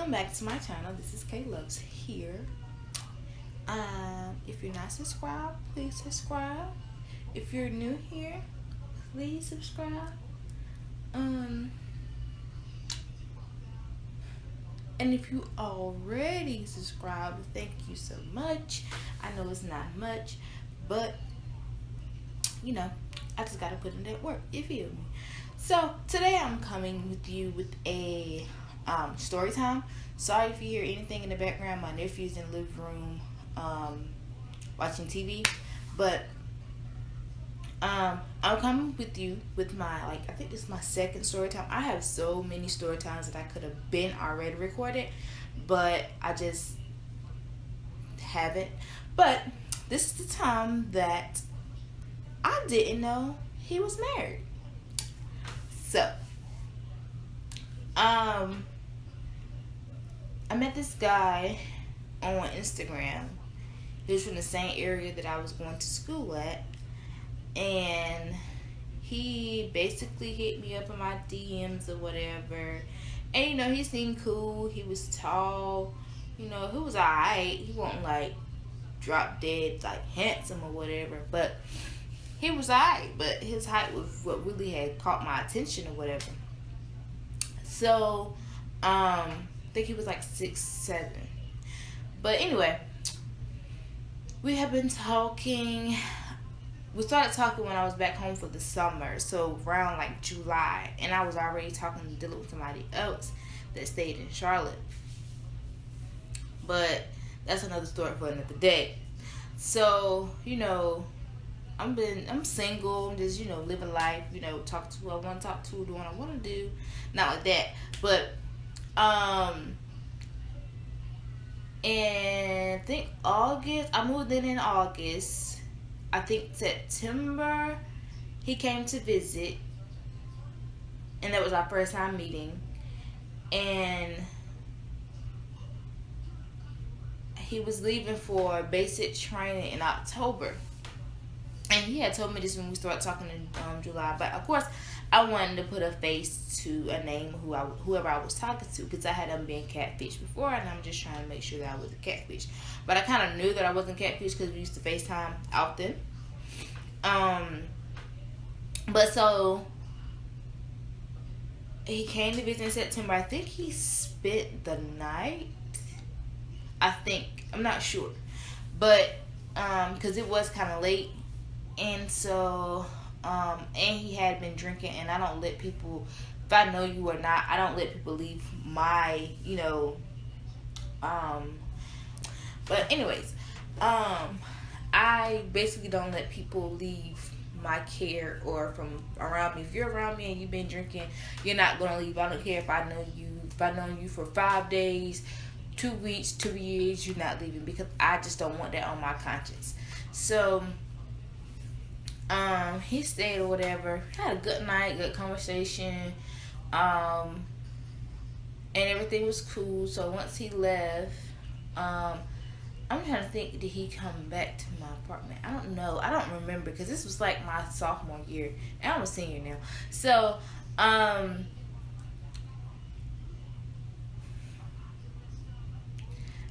Welcome back to my channel. This is KayLoves here. If you're not subscribed, please subscribe. If you're new here, please subscribe. And if you already subscribed, thank you so much. I know it's not much, but you know, I just gotta put in that work. You feel me? So today I'm coming with you with a story time. Sorry if you hear anything in the background. My nephew's in the living room watching TV, but I'm coming with you with my, I think this is my second story time. I have so many story times that I could have been already recorded, but I just haven't. But this is the time that I didn't know he was married. So I met this guy on Instagram. He was from the same area that I was going to school at, and he basically hit me up in my DMs or whatever. And you know, he seemed cool. He was tall. You know, he was alright. He wasn't like drop dead like handsome or whatever, but he was alright. But his height was what really had caught my attention or whatever. So I think he was like 6'7". But anyway, we have been talking. We started talking when I was back home for the summer, so around like July, and I was already dealing with somebody else that stayed in Charlotte. But that's another story for another day. So, you know, I'm single, I'm just, you know, living life, you know, talk to who I want to talk to, do what I want to do, not like that. But and I think August, I moved in August. I think September he came to visit, and that was our first time meeting. And he was leaving for basic training in October, and he had told me this when we started talking in July. But of course, I wanted to put a face to a name whoever I was talking to, because I had been catfish before, and I'm just trying to make sure that I wasn't catfish. But I kind of knew that I wasn't catfish because we used to FaceTime often. But so he came to visit in September. I think he spent the night. I'm not sure, but because it was kind of late, and so and he had been drinking, and I don't let people, if I know you or not, I don't let people leave my, you know, but anyways, I basically don't let people leave my care or from around me. If you're around me and you've been drinking, you're not gonna leave. I don't care if I know you. If I know you for 5 days, 2 weeks, 2 years, you're not leaving, because I just don't want that on my conscience. So he stayed or whatever, had a good night, good conversation, and everything was cool. So once he left, I'm trying to think, did he come back to my apartment? I don't know. I don't remember, because this was like my sophomore year, and I'm a senior now. So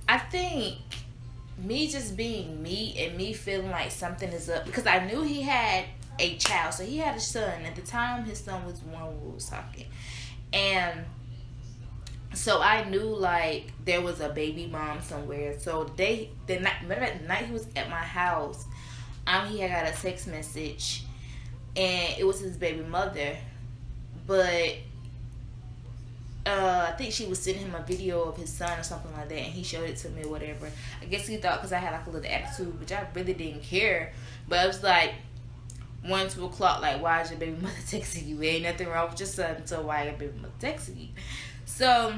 I think me just being me and me feeling like something is up, because I knew he had a child. So he had a son. At the time, his son was one when we was talking. And so I knew like there was a baby mom somewhere. So the night he was at my house, he had got a text message, and it was his baby mother. But I think she was sending him a video of his son or something like that, and he showed it to me or whatever. I guess he thought because I had like a little attitude, which I really didn't care. But it was like 1, 2 o'clock, like, why is your baby mother texting you? Ain't nothing wrong with your son, so why your baby mother texting you? So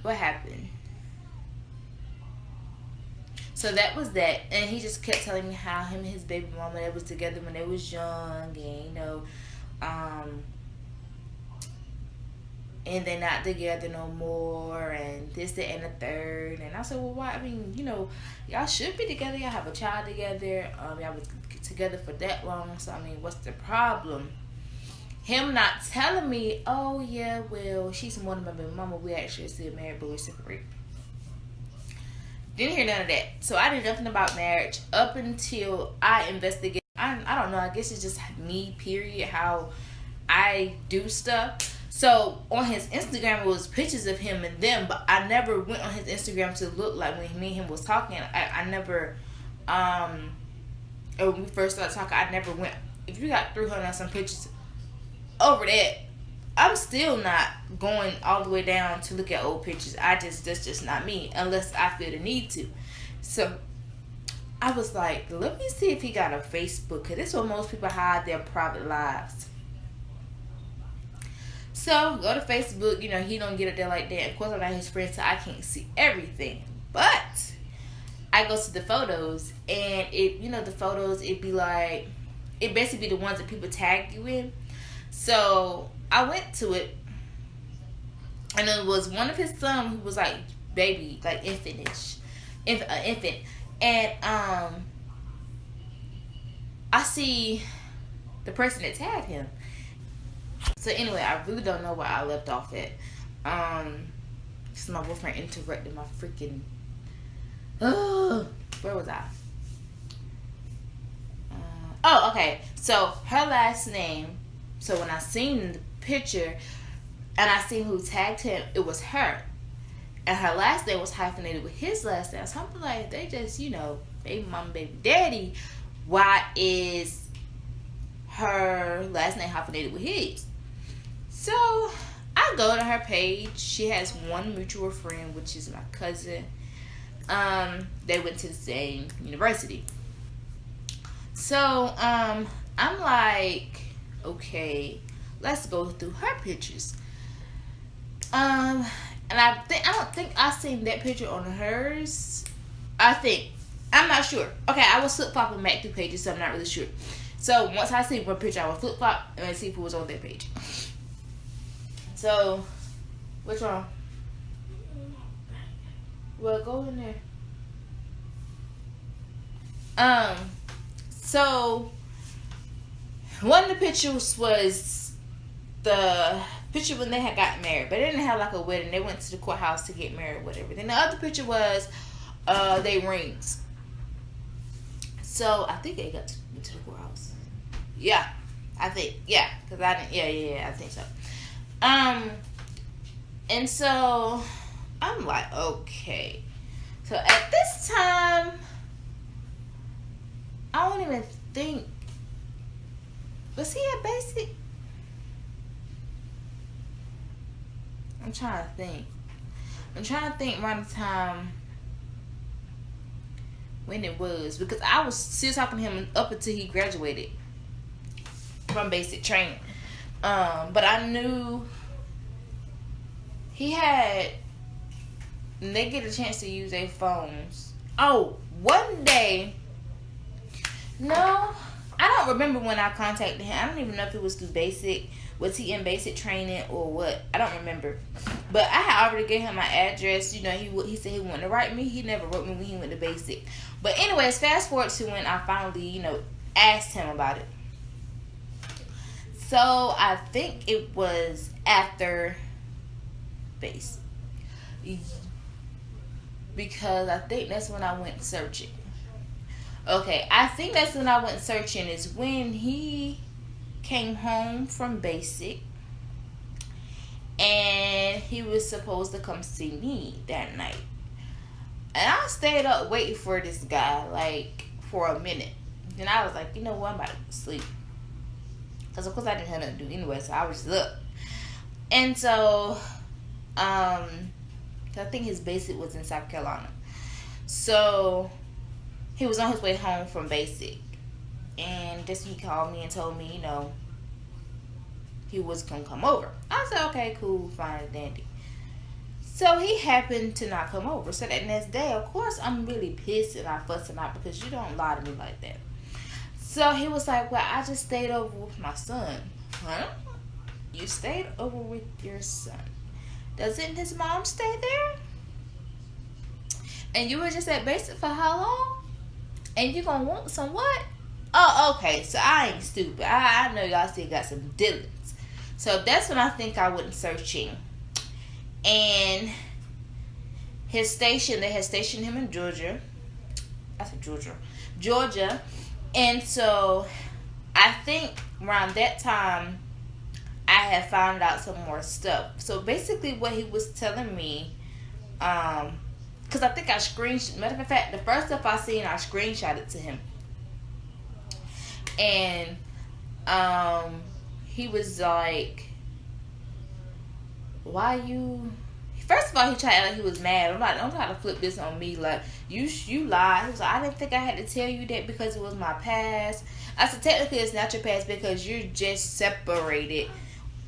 what happened? So that was that, and he just kept telling me how him and his baby mama, they was together when they was young, and you know, and they're not together no more, and this, that, and the third. And I said, well, why? I mean, you know, y'all should be together. Y'all have a child together. Y'all was together for that long. So I mean, what's the problem? him not telling me, oh yeah, well, she's more than my baby mama. We actually still married, but we're separated. Didn't hear none of that. So I did nothing about marriage up until I investigated. I don't know. I guess it's just me, period, how I do stuff. So on his Instagram, it was pictures of him and them, but I never went on his Instagram to look like when me and him was talking. I never, when we first started talking, I never went. If you got 300 and some pictures over that, I'm still not going all the way down to look at old pictures. That's just not me, unless I feel the need to. So I was like, let me see if he got a Facebook, because that's where most people hide their private lives. So go to Facebook. You know, he don't get it there like that. Of course, I'm not his friend, so I can't see everything. But I go to the photos, and the photos, it be like, it basically be the ones that people tag you in. So I went to it, and it was one of his sons who was like baby, like infant, and I see the person that tagged him. So anyway, I really don't know where I left off at. Cause my boyfriend interrupted my freaking. Where was I? Oh, okay. So her last name. So when I seen the picture and I seen who tagged him, it was her. And her last name was hyphenated with his last name. So I'm like, they just, baby mama, baby daddy. Why is her last name hyphenated with his? So I go to her page. She has one mutual friend, which is my cousin. They went to the same university. So I'm like, okay, let's go through her pictures. And I don't think I seen that picture on hers. I'm not sure. Okay, I was flip flopping back through pages, so I'm not really sure. So once I see one picture, I will flip flop and see who was on that page. So, which one? Well, go in there. So one of the pictures was the picture when they had gotten married, but they didn't have like a wedding. They went to the courthouse to get married, whatever. Then the other picture was they rings. So I think they got to the courthouse. Yeah, I think because I didn't. Yeah, I think so. And so I'm like, okay. So at this time, I don't even think. Was he at basic? I'm trying to think around the time when it was, because I was still talking to him up until he graduated from basic training. But I knew they get a chance to use their phones. Oh, one day. No, I don't remember when I contacted him. I don't even know if it was through basic. Was he in basic training or what? I don't remember. But I had already gave him my address. He said he wanted to write me. He never wrote me when he went to basic. But anyways, fast forward to when I finally, asked him about it. So I think it was after basic. Because I think that's when I went searching. Okay, I think that's when I went searching, is when he came home from basic and he was supposed to come see me that night. And I stayed up waiting for this guy like for a minute. Then I was like, you know what, I'm about to go to sleep. Because of course I didn't have nothing to do anyway, so I was just up. And so, I think his basic was in South Carolina. So he was on his way home from basic. And just he called me and told me, he was going to come over. I said, okay, cool, fine, dandy. So he happened to not come over. So that next day, of course, I'm really pissed and I fussing out because you don't lie to me like that. So he was like, well, I just stayed over with my son. Huh? You stayed over with your son. Doesn't his mom stay there? And you were just at basic for how long? And you gonna want some what? Oh, okay. So I ain't stupid. I know y'all still got some dealings. So that's when I think I went searching. And his station, they had stationed him in Georgia. I said Georgia. Georgia. And so I think around that time I had found out some more stuff. So basically what he was telling me, because I think I screenshot, matter of fact, the first stuff I seen, I screenshotted to him. And he was like, why you... First of all, he tried to act like he was mad. I'm like, don't try to flip this on me. Like, you lied. He was like, I didn't think I had to tell you that because it was my past. I said, technically, it's not your past because you're just separated.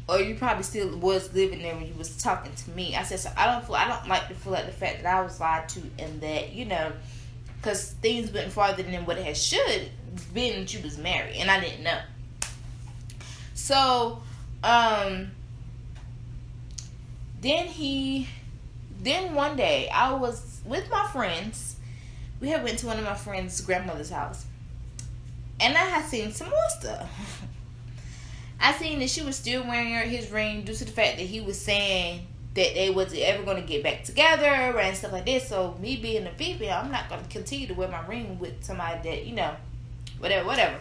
Or you probably still was living there when you was talking to me. I said, so I don't like to feel like the fact that I was lied to and that, you know, because things went farther than what it had should been that you was married. And I didn't know. So, then one day I was with my friends. We had went to one of my friends' grandmother's house, and I had seen some more stuff. I seen that she was still wearing his ring due to the fact that he was saying that they wasn't ever going to get back together and stuff like this. So me being a female, I'm not going to continue to wear my ring with somebody that, you know, whatever.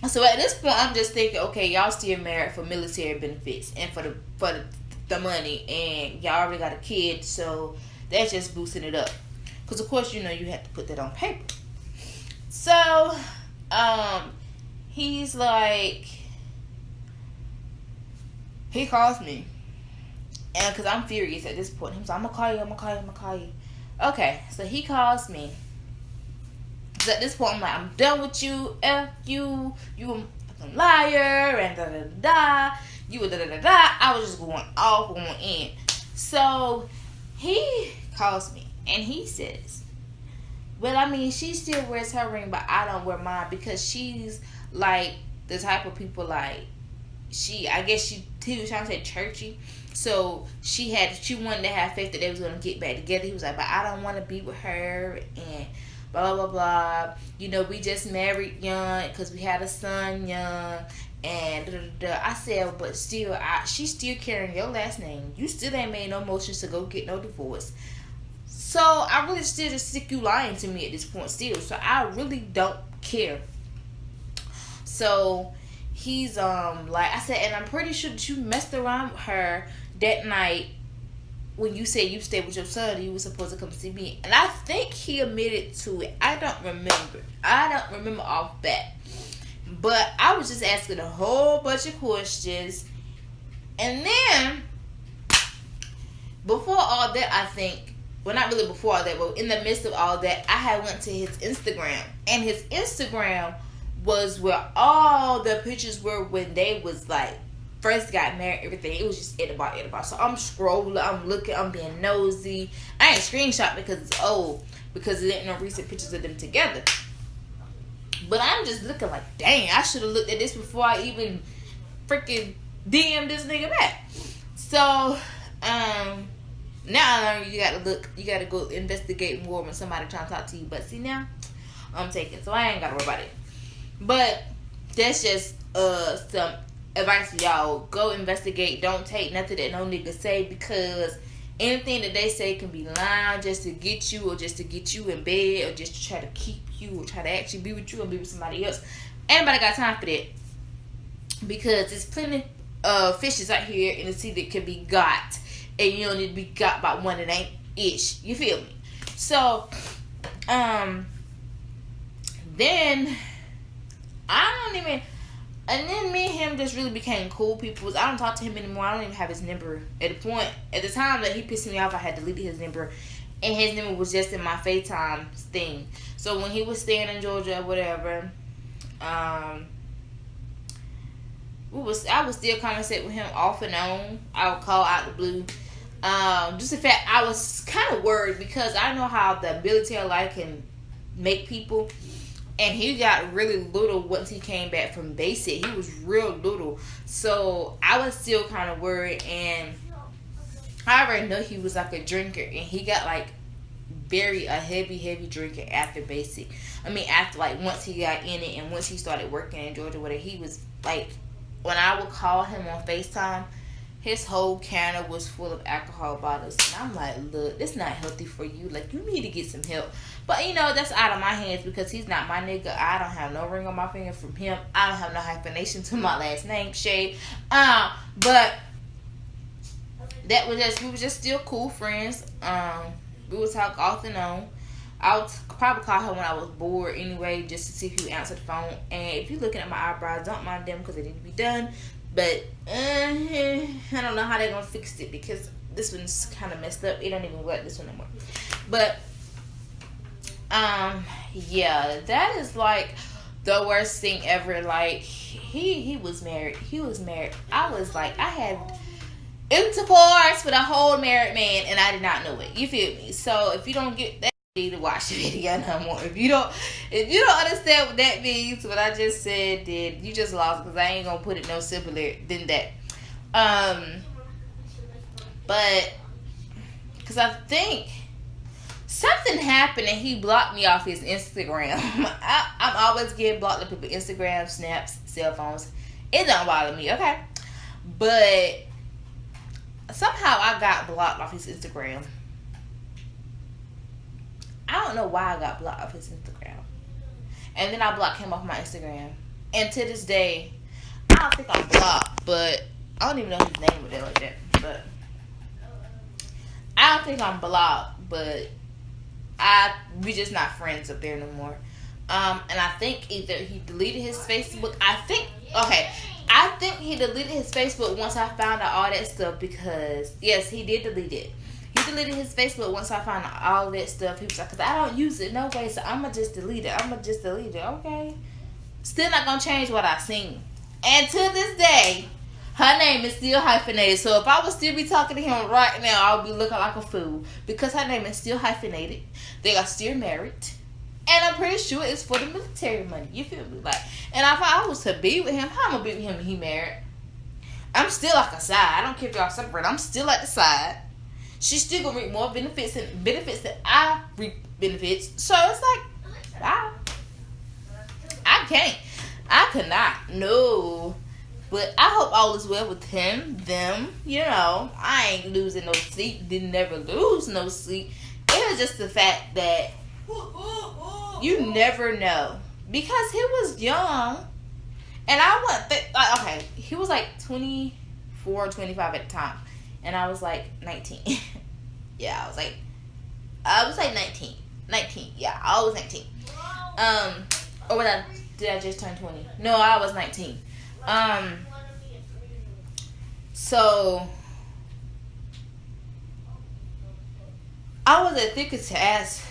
So at this point, I'm just thinking, okay, y'all still married for military benefits and for the money, and y'all already got a kid, so that's just boosting it up. Because of course, you know, you have to put that on paper. So, he's like, he calls me, and because I'm furious at this point, he's like, I'm gonna call you. Okay, so he calls me. So at this point, I'm like, I'm done with you. F you a fucking liar, and da da da da. You were da da da da. I was just going off on one end. So he calls me and he says, well, I mean, she still wears her ring, but I don't wear mine because she's like the type of people, like, he was trying to say churchy. So she wanted to have faith that they was going to get back together. He was like, but I don't want to be with her and blah, blah, blah. You know, we just married young because we had a son young. And I said, but still, she's still carrying your last name. You still ain't made no motions to go get no divorce. So I really still just sick you lying to me at this point still. So I really don't care. So he's like I said, and I'm pretty sure that you messed around with her that night when you said you stayed with your son. You were supposed to come see me, and I think he admitted to it. I don't remember off bat. But I was just asking a whole bunch of questions. And then, before all that, I think, well, not really before all that, but in the midst of all that, I had went to his Instagram. And his Instagram was where all the pictures were when they was, like, first got married, everything. It was just about. So I'm scrolling, I'm looking, I'm being nosy. I ain't screenshot because it's old, because there ain't no recent pictures of them together. But I'm just looking like, dang, I should have looked at this before I even freaking DM this nigga back. So, now I learned you gotta go investigate more when somebody trying to talk to you. But see, now I'm taking, so I ain't gotta worry about it. But that's just some advice to y'all. Go investigate. Don't take nothing that no nigga say, because anything that they say can be lying just to get you, or just to get you in bed, or just to try to keep you, or try to actually be with you and be with somebody else. Anybody got time for that? Because there's plenty of fishes out here in the sea that can be got, and you don't need to be got by one that ain't ish. You feel me? So, then I don't even. And then me and him just really became cool people. I don't talk to him anymore. I don't even have his number. At the time that he pissed me off, I had deleted his number. And his number was just in my FaceTime thing. So when he was staying in Georgia or whatever, I would still conversate with him off and on. I would call out the blue. Just the fact I was kind of worried, because I know how the military life can make people. And he got really little once he came back from basic. He was real little. So I was still kind of worried. And I already know he was like a drinker. And he got like a heavy drinker after basic. I mean, after like once he got in it and once he started working in Georgia, where he was like when I would call him on FaceTime, his whole counter was full of alcohol bottles. And I'm like, look, this not healthy for you. Like, you need to get some help. But, you know, that's out of my hands because he's not my nigga. I don't have no ring on my finger from him. I don't have no hyphenation to my last name, Shade. But that was just, we were just still cool friends. We would talk off and on. I would probably call her when I was bored anyway, just to see if he would answer the phone. And if you're looking at my eyebrows, don't mind them because they need to be done. But I don't know how they're going to fix it because this one's kind of messed up. It don't even work this one no more. But, yeah, that is like the worst thing ever. Like, he was married. He was married. I was like, I had intercourse with a whole married man and I did not know it. You feel me? So if you don't get that, you need to watch the video no more. If you don't understand what that means, what I just said, then you just lost because I ain't gonna put it no simpler than that. But because I think something happened and he blocked me off his Instagram. I'm always getting blocked on people Instagram, snaps, cell phones. It don't bother me, okay? But somehow I got blocked off his Instagram. I don't know why I got blocked off his Instagram. And then I blocked him off my Instagram. And to this day, I don't think I'm blocked, but I don't even know his name with it like that. But I don't think I'm blocked, but we just not friends up there no more. And I think either he deleted his Facebook. I think he deleted his Facebook once I found out all that stuff because, yes, he did delete it. He deleted his Facebook once I found out all that stuff. He was like, because I don't use it no way, so I'm going to just delete it. Okay. Still not going to change what I seen. And to this day, her name is still hyphenated. So if I would still be talking to him right now, I would be looking like a fool. Because her name is still hyphenated. They are still married. And I'm pretty sure it's for the military money. You feel me? Like, and if I was to be with him, how am I going to be with him when he married? I'm still like a side. I don't care if y'all separate. I'm still at the side. She's still going to reap more benefits than I reap benefits. So it's like, wow. I cannot. No. But I hope all is well with them. You know, I ain't losing no sleep. Didn't never lose no sleep. It was just the fact that you never know. Because he was young. And I went, okay, he was like 24, 25 at the time. And I was like 19. Yeah, I was like 19. 19, yeah, I was 19. Or did I just turn 20? No, I was 19. So I was at thickest to ask,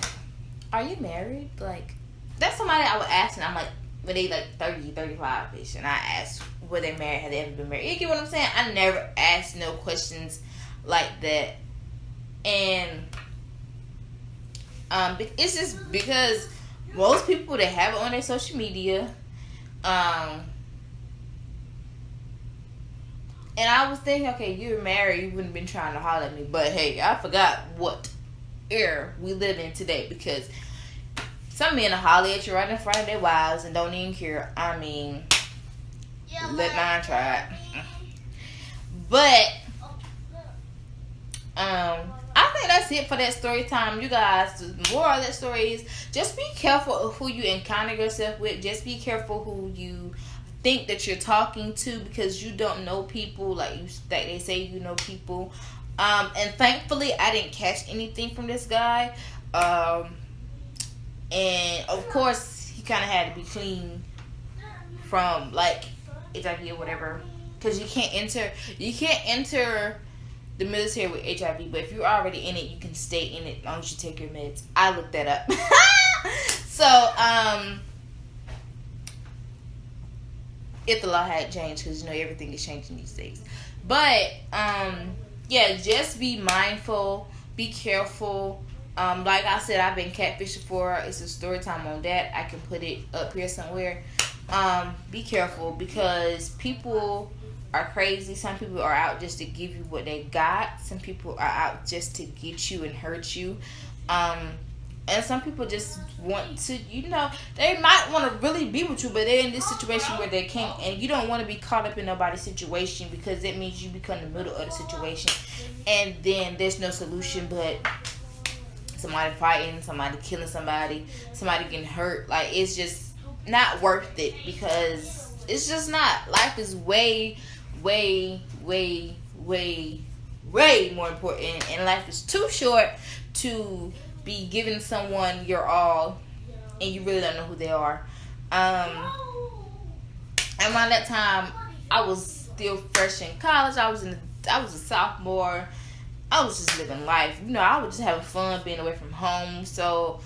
are you married? Like, that's somebody I would ask, and I'm like, when they like 30, 35-ish, and I asked, were they married? Had they ever been married? You get what I'm saying? I never asked no questions like that. And it's just because most people that have it on their social media, and I was thinking, okay, you're married, you wouldn't have been trying to holler at me. But hey, I forgot what era we live in today, because some men will holler at you right in front of their wives and don't even care. I mean, let mine try it. But I think that's it for that story time, you guys. The moral of that story is just be careful of who you encounter yourself with. Just be careful who you think that you're talking to, because you don't know people like they say you know people. And thankfully I didn't catch anything from this guy. And of course he kind of had to be clean from like HIV or whatever, because you can't enter the military with HIV, but if you're already in it, you can stay in it as long as you take your meds. I looked that up. So, if the law had changed, because you know everything is changing these days. But yeah, just be mindful, be careful. Like I said, I've been catfished before. It's a story time on that. I can put it up here somewhere. Be careful, because people are crazy. Some people are out just to give you what they got. Some people are out just to get you and hurt you. And some people just want to, they might want to really be with you, but they're in this situation where they can't. And you don't want to be caught up in nobody's situation, because that means you become the middle of the situation. And then there's no solution but somebody fighting, somebody killing somebody getting hurt. Like, it's just not worth it, because it's just not. Life is way, way, way, way, way more important. And life is too short to be giving someone your all and you really don't know who they are. And around that time, I was still fresh in college. I was a sophomore. I was just living life. I was just having fun being away from home. So,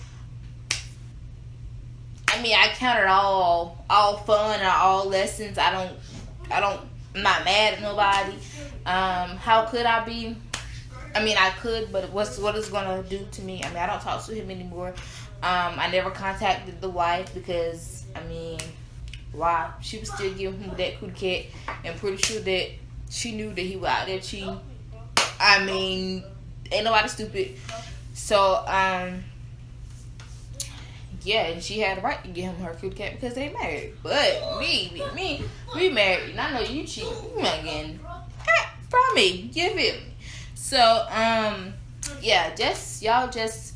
I mean, I counted all fun and all lessons. I'm not mad at nobody. How could I be? I mean, I could, but what is gonna do to me? I mean, I don't talk to him anymore. I never contacted the wife because, I mean, why? She was still giving him that cootie cat, and pretty sure that she knew that he was out there cheating. I mean, ain't nobody stupid. So, yeah, and she had the right to give him her cootie cat because they married. But we married, and I know you cheat. You not getting from me. You feel me? So, yeah, y'all just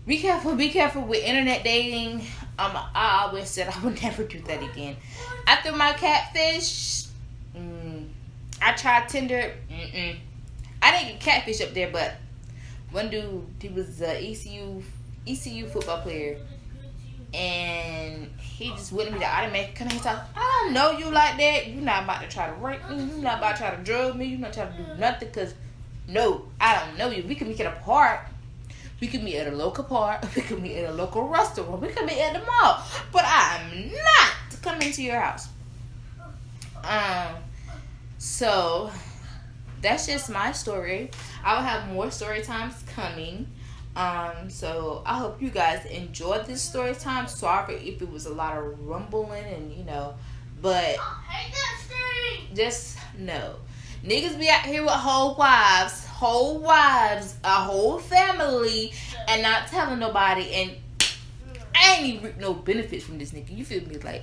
be careful with internet dating. I always said I would never do that again. After my catfish, I tried Tinder. I didn't get catfish up there, but one dude, he was a ECU football player, and he just wanted me to automatically come and talk. I don't know you like that. You're not about to try to rape me. You're not about to try to drug me. You're not trying to do nothing, because no, I don't know you. We can meet at a park. We can meet at a local park. We can meet at a local restaurant. We can meet at the mall. But I'm not coming to your house. So that's just my story. I will have more story times coming. So I hope you guys enjoyed this story time. Sorry if it was a lot of rumbling and but just know. Niggas be out here with whole wives, a whole family, and not telling nobody. And I ain't even reap no benefits from this nigga. You feel me? Like,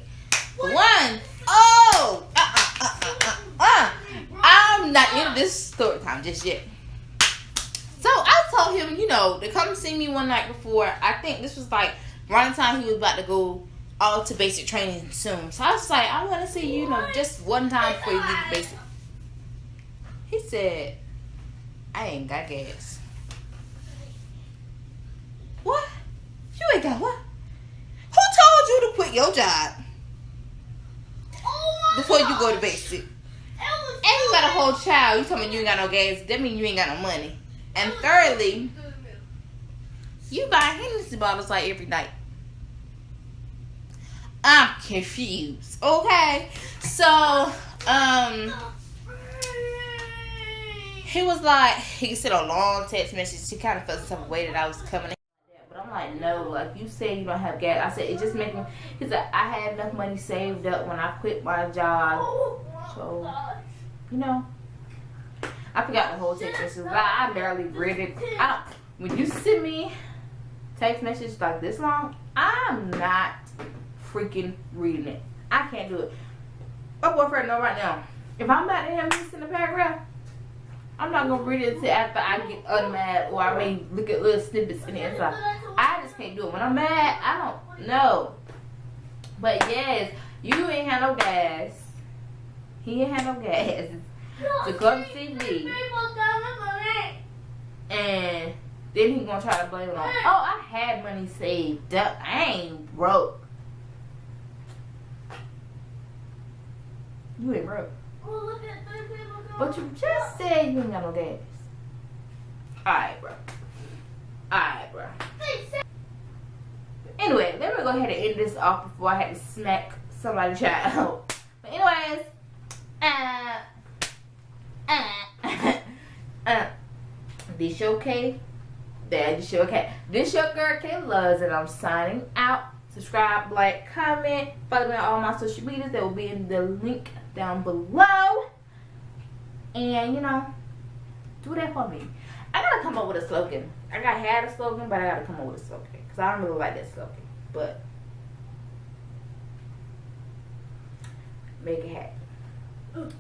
I'm not into this story time just yet. So I told him, to come see me one night before. I think this was like around the time he was about to go all to basic training soon. So I was like, I want to see you, just one time before you leave basic. He said, I ain't got gas. What? You ain't got what? Who told you to quit your job before you go to basic? And you got a whole child. You telling me you ain't got no gas. That means you ain't got no money. And thirdly, you buy Hennessy bottles like every night. I'm confused. Okay? So, he was like, he sent a long text message. He kind of felt some way that I was coming in. But I'm like, no, like you said you don't have gas. I said, it just making me, he said, I had enough money saved up when I quit my job. So, I forgot the whole text message. I barely read it. When you send me text message like this long, I'm not freaking reading it. I can't do it. My boyfriend know right now. If I'm about to him send a paragraph, I'm not going to read it until after I get unmad, or I may look at little snippets in the inside. I just can't do it. When I'm mad, I don't know. But yes, you ain't had no gas. He ain't had no gas to come see me. And then he going to try to blame it on, I had money saved up. I ain't broke. You ain't broke. But you just said you ain't got no gas. Alright, bro. Anyway, let me go ahead and end this off before I had to smack somebody's child. But anyways, this your K? This your K. This your girl KayLoves, and I'm signing out. Subscribe, like, comment, follow me on all my social medias. That will be in the link down below. And do that for me. I gotta come up with a slogan. Had a slogan, but I gotta come up with a slogan because I don't really like that slogan. But make it happen.